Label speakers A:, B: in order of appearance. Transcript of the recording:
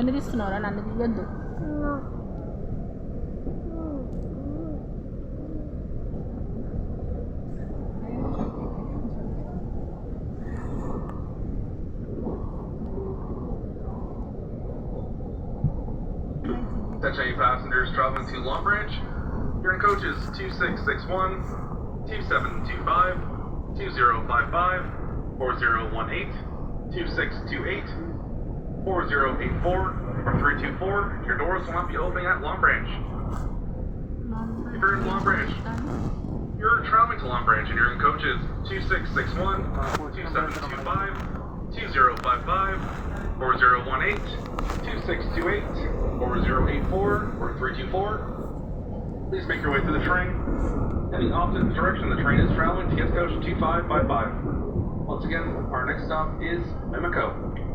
A: నువ్వెన్ని తీసుకున్నావురా? నన్ను తీయొద్దు.
B: Attention any passengers traveling to Long Branch. You're in coaches 2661, 2725, 2055, 4018, 2628, 4084, or 324. Your doors will not be opening at Long Branch. If you're in Long Branch, you're traveling to Long Branch and you're in coaches 2661, 2725, 2055, 4018, 2628, 4084, or 324. Please make your way through the train in the opposite direction the train is traveling to get coach 2555. Once again, our next stop is Mimico.